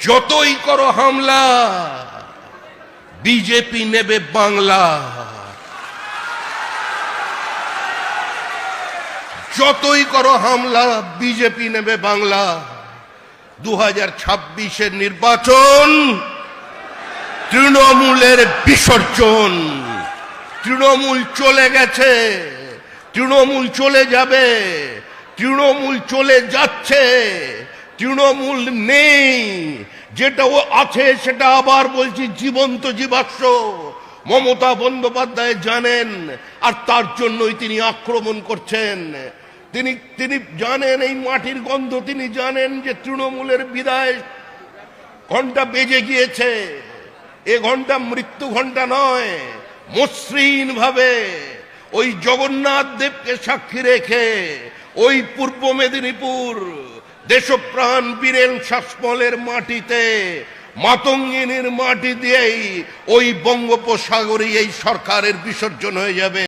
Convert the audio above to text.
যতই করো হামলা বিজেপি নেবে বাংলা। যতই করো হামলা বিজেপি নেবে বাংলা। 2026-এর নির্বাচন তৃণমূলের বিসর্জন। তৃণমূল চলে গেছে, তৃণমূল চলে যাবে, তৃণমূল চলে যাচ্ছে, তৃণমূল নেই। যেটা ও আছে সেটা আবার বলছি জীবন্ত জীবাশ্ম। মমতা বন্দ্যোপাধ্যায় জানেন, আর তার জন্যই তিনি আক্রমণ করছেন। তিনি জানেন এই মাটির গন্ধ, তিনি জানেন যে তৃণমূলের বিদায় ঘন্টা বেজে গিয়েছে। এ ঘন্টা মৃত্যু ঘন্টা নয়। মসৃণ ভাবে ওই জগন্নাথ দেবকে সাক্ষী রেখে ওই পূর্ব মেদিনীপুর দেশপ্রাণ বীরেন শাসমলের মাটিতে মাতঙ্গিনীর মাটি দিয়েই ওই বঙ্গোপসাগরে এই সরকারের বিসর্জন হয়ে যাবে।